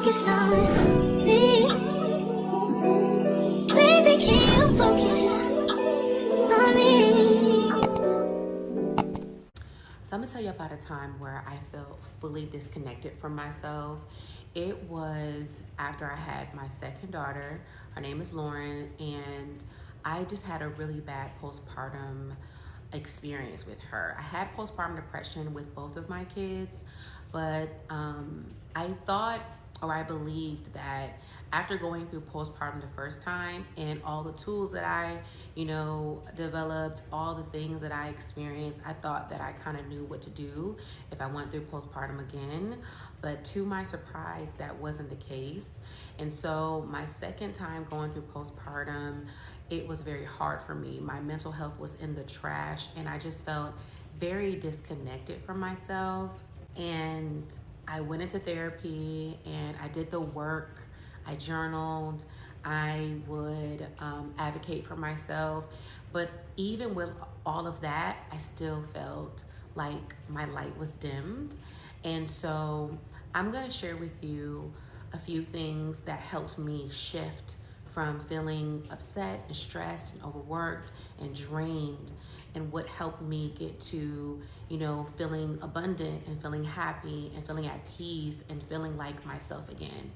focus on me? Baby, can you focus on me? So I'm gonna tell you about a time where I felt fully disconnected from myself. It was after I had my second daughter. Her name is Lauren, and I just had a really bad postpartum experience with her. I had postpartum depression with both of my kids, but I thought, or I believed that after going through postpartum the first time and all the tools that I, developed, all the things that I experienced, I thought that I kind of knew what to do if I went through postpartum again. But to my surprise, that wasn't the case. And so my second time going through postpartum, it was very hard for me. My mental health was in the trash, and I just felt very disconnected from myself. And I went into therapy and I did the work. I journaled. I would advocate for myself. But even with all of that, I still felt like my light was dimmed. And so I'm going to share with you a few things that helped me shift from feeling upset and stressed and overworked and drained, and what helped me get to, feeling abundant and feeling happy and feeling at peace and feeling like myself again.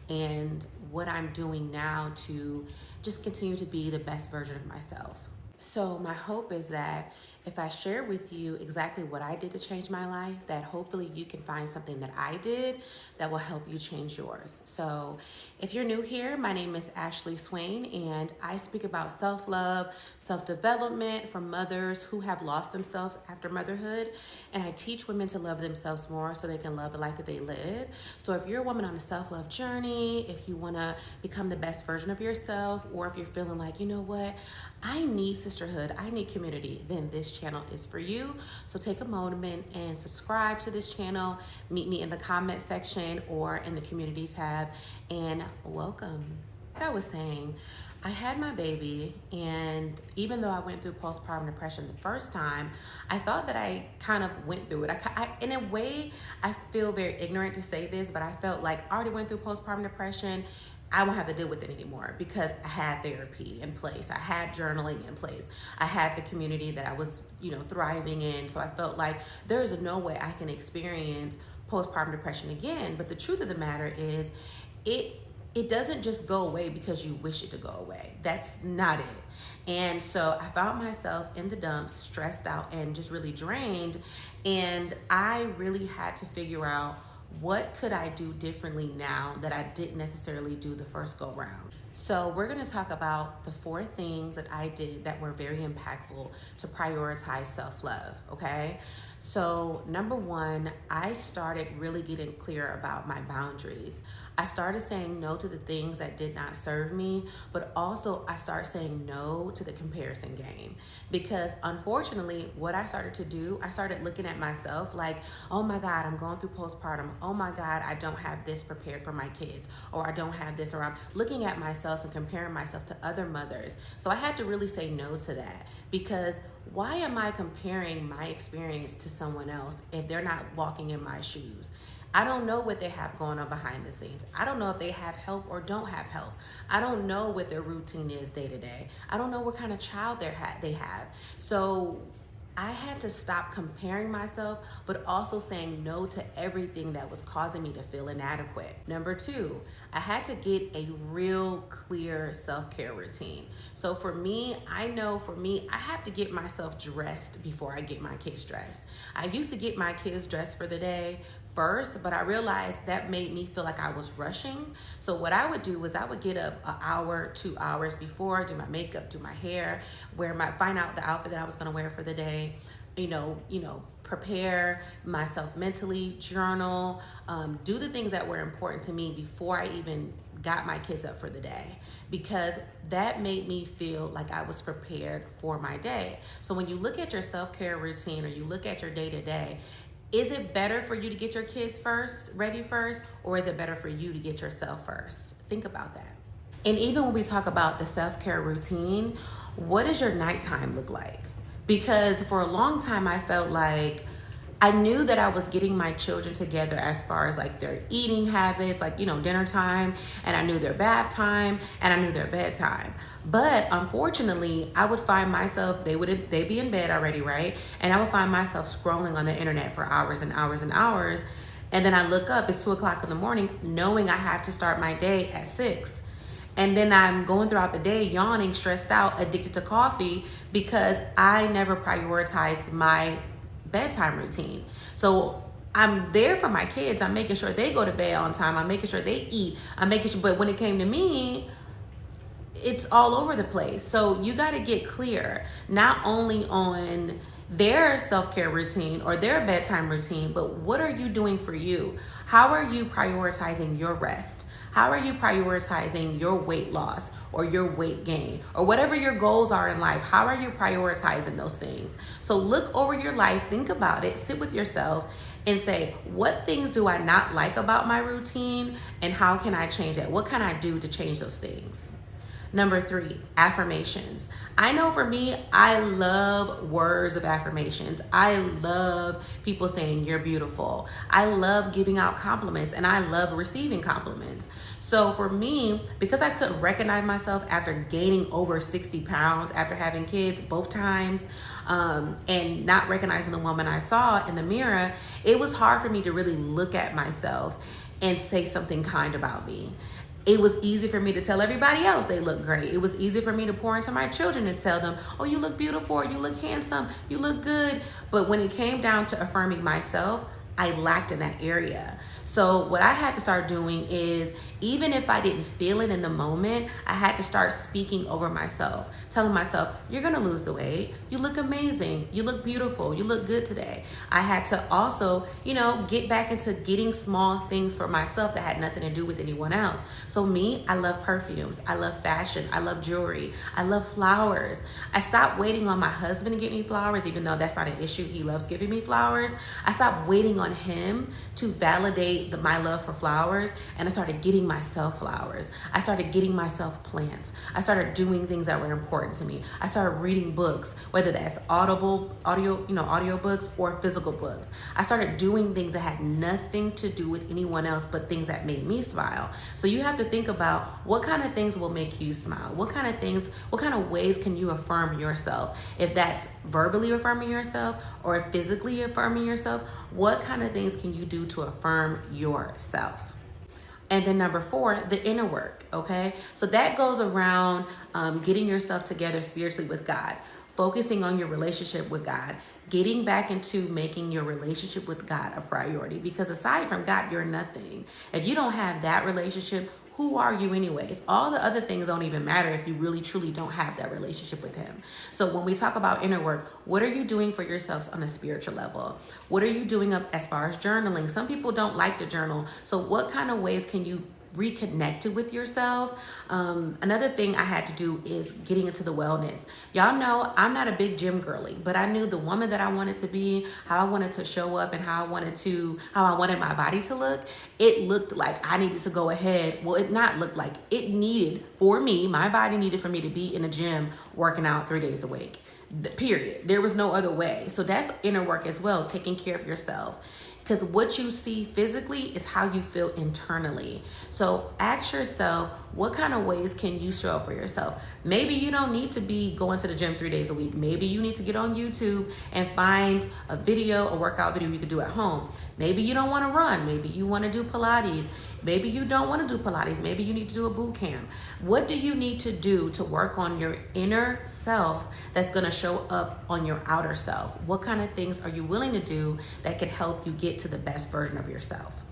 And what I'm doing now to just continue to be the best version of myself. So my hope is that if I share with you exactly what I did to change my life, that hopefully you can find something that I did that will help you change yours. So if you're new here, my name is Ashley Swain, and I speak about self-love, self-development for mothers who have lost themselves after motherhood. And I teach women to love themselves more so they can love the life that they live. So if you're a woman on a self-love journey, if you want to become the best version of yourself, or if you're feeling like, you know what, I need sisterhood, I need community, then this channel is for you. So take a moment and subscribe to this channel. Meet me in the comment section or in the community tab, and welcome. Like I was saying, I had my baby, and even though I went through postpartum depression the first time, I thought that I kind of went through it. In a way, I feel very ignorant to say this, but I felt like I already went through postpartum depression. I won't have to deal with it anymore because I had therapy in place. I had journaling in place. I had the community that I was, thriving in. So I felt like there's no way I can experience postpartum depression again. But the truth of the matter is it doesn't just go away because you wish it to go away. That's not it. And so I found myself in the dumps, stressed out and just really drained. And I really had to figure out, what could I do differently now that I didn't necessarily do the first go round? So we're gonna talk about the 4 things that I did that were very impactful to prioritize self-love, okay? So number 1, I started really getting clear about my boundaries. I started saying no to the things that did not serve me, but also I started saying no to the comparison game. Because unfortunately, what I started to do, I started looking at myself like, oh my God, I'm going through postpartum. Oh my God, I don't have this prepared for my kids, or I don't have this, or I'm looking at myself and comparing myself to other mothers. So I had to really say no to that, because why am I comparing my experience to someone else if they're not walking in my shoes? I don't know what they have going on behind the scenes. I don't know if they have help or don't have help. I don't know what their routine is day to day. I don't know what kind of child they have. So I had to stop comparing myself, but also saying no to everything that was causing me to feel inadequate. Number 2, I had to get a real clear self-care routine. So for me, I have to get myself dressed before I get my kids dressed. I used to get my kids dressed for the day first, but I realized that made me feel like I was rushing. So what I would do was I would get up an hour, 2 hours before, do my makeup, do my hair, find out the outfit that I was gonna wear for the day, prepare myself mentally, journal, do the things that were important to me before I even got my kids up for the day, because that made me feel like I was prepared for my day. So when you look at your self-care routine, or you look at your day-to-day, is it better for you to get your kids ready first, or is it better for you to get yourself first? Think about that. And even when we talk about the self-care routine, what does your nighttime look like? Because for a long time, I felt like I knew that I was getting my children together as far as like their eating habits, like, dinner time, and I knew their bath time, and I knew their bedtime. But unfortunately, I would find myself, they'd be in bed already, right? And I would find myself scrolling on the internet for hours and hours and hours. And then I look up, it's 2:00 in the morning, knowing I have to start my day at 6. And then I'm going throughout the day, yawning, stressed out, addicted to coffee because I never prioritized my bedtime routine. So I'm there for my kids. I'm making sure they go to bed on time. I'm making sure they eat. I'm making sure, but when it came to me, it's all over the place. So you got to get clear, not only on their self-care routine or their bedtime routine, but what are you doing for you? How are you prioritizing your rest? How are you prioritizing your weight loss or your weight gain or whatever your goals are in life? How are you prioritizing those things? So look over your life, think about it, sit with yourself and say, what things do I not like about my routine and how can I change it? What can I do to change those things? Number 3, affirmations. I know for me, I love words of affirmations. I love people saying you're beautiful. I love giving out compliments and I love receiving compliments. So for me, because I couldn't recognize myself after gaining over 60 pounds after having kids both times, and not recognizing the woman I saw in the mirror, it was hard for me to really look at myself and say something kind about me. It was easy for me to tell everybody else they look great. It was easy for me to pour into my children and tell them, oh, you look beautiful, or you look handsome, you look good. But when it came down to affirming myself, I lacked in that area. So what I had to start doing is, even if I didn't feel it in the moment, I had to start speaking over myself, telling myself, you're gonna lose the weight. You look amazing. You look beautiful. You look good today. I had to also, get back into getting small things for myself that had nothing to do with anyone else. So me, I love perfumes. I love fashion. I love jewelry. I love flowers. I stopped waiting on my husband to get me flowers, even though that's not an issue. He loves giving me flowers. I stopped waiting on him to validate my love for flowers, and I started getting myself flowers. I started getting myself plants. I started doing things that were important to me. I started reading books, whether that's audio books or physical books. I started doing things that had nothing to do with anyone else but things that made me smile. So you have to think about what kind of things will make you smile. What kind of ways can you affirm yourself? If that's verbally affirming yourself or physically affirming yourself, what kind of things can you do to affirm yourself? And then number 4, the inner work, okay? So that goes around getting yourself together spiritually with God, focusing on your relationship with God, getting back into making your relationship with God a priority, because aside from God, you're nothing. If you don't have that relationship, who are you anyways? All the other things don't even matter if you really truly don't have that relationship with him. So when we talk about inner work, what are you doing for yourselves on a spiritual level? What are you doing up as far as journaling? Some people don't like to journal. So what kind of ways can you reconnected with yourself? Another thing I had to do is getting into the wellness. Y'all know I'm not a big gym girly, but I knew the woman that I wanted to be, how I wanted to show up, and how I wanted my body to look. It looked like I needed to go ahead. Well, it not looked like it needed for me. My body needed for me to be in a gym working out 3 days a week. Period. There was no other way. So that's inner work as well, taking care of yourself. Because what you see physically is how you feel internally. So ask yourself, what kind of ways can you show up for yourself? Maybe you don't need to be going to the gym 3 days a week. Maybe you need to get on YouTube and find a workout video you could do at home. Maybe you don't want to run. Maybe you want to do Pilates. Maybe you don't want to do Pilates. Maybe you need to do a boot camp. What do you need to do to work on your inner self that's going to show up on your outer self? What kind of things are you willing to do that can help you get to the best version of yourself?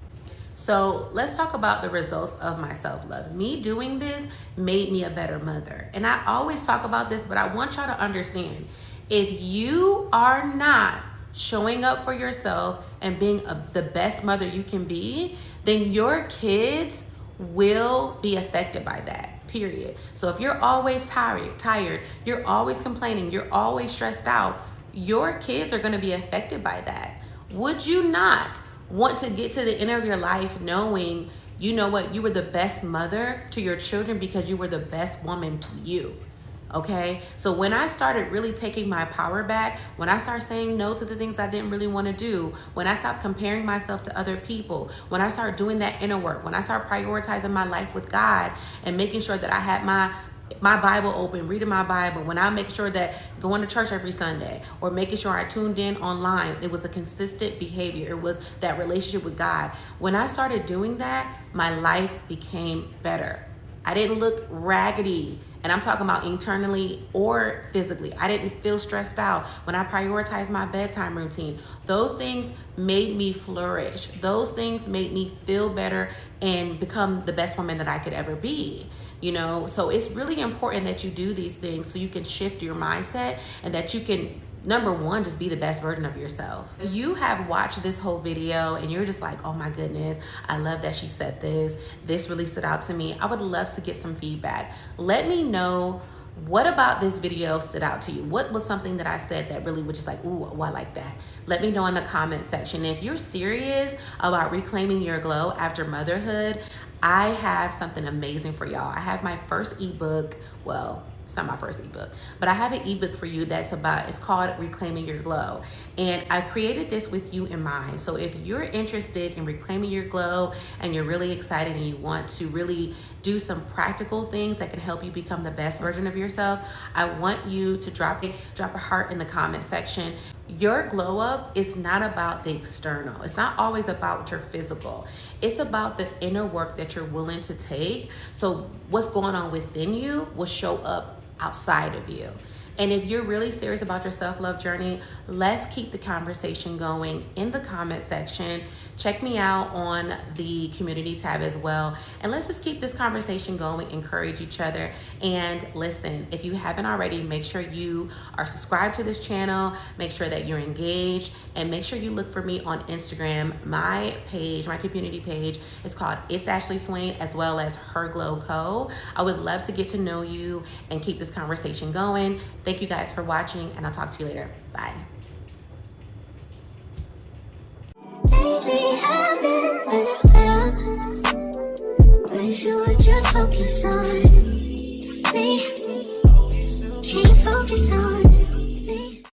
So let's talk about the results of my self-love. Me doing this made me a better mother. And I always talk about this, but I want y'all to understand, if you are not showing up for yourself and being the best mother you can be, then your kids will be affected by that, period. So if you're always tired, you're always complaining, you're always stressed out, your kids are going to be affected by that. Would you not want to get to the end of your life knowing, you know what, you were the best mother to your children because you were the best woman to you? Okay, so when I started really taking my power back, when I started saying no to the things I didn't really want to do, when I stopped comparing myself to other people, when I started doing that inner work, when I started prioritizing my life with God and making sure that I had my Bible open, reading my Bible, when I make sure that going to church every Sunday or making sure I tuned in online, it was a consistent behavior. It was that relationship with God. When I started doing that, my life became better. I didn't look raggedy. And I'm talking about internally or physically. I didn't feel stressed out when I prioritized my bedtime routine. Those things made me flourish. Those things made me feel better and become the best woman that I could ever be. You know, so it's really important that you do these things so you can shift your mindset and that you can, number one, just be the best version of yourself. If you have watched this whole video and you're just like, oh my goodness, I love that she said this. This really stood out to me. I would love to get some feedback. Let me know, what about this video stood out to you? What was something that I said that really was just like, ooh, oh, I like that. Let me know in the comment section. If you're serious about reclaiming your glow after motherhood, I have something amazing for y'all. I have my first ebook. Well, it's not my first ebook, but I have an ebook for you that's it's called Reclaiming Your Glow. And I created this with you in mind. So if you're interested in reclaiming your glow and you're really excited and you want to really do some practical things that can help you become the best version of yourself, I want you to drop a heart in the comment section. Your glow up is not about the external. It's not always about your physical. It's about the inner work that you're willing to take. So what's going on within you will show up outside of you. And if you're really serious about your self-love journey, let's keep the conversation going in the comment section. Check me out on the community tab as well. And let's just keep this conversation going, encourage each other. And listen, if you haven't already, make sure you are subscribed to this channel, make sure that you're engaged, and make sure you look for me on Instagram. My page, my community page is called It's Ashley Swain, as well as Her Glow Co. I would love to get to know you and keep this conversation going. Thank you guys for watching, and I'll talk to you later. Bye. Lately I've been fed up. Wish you would just focus on me. Can't focus on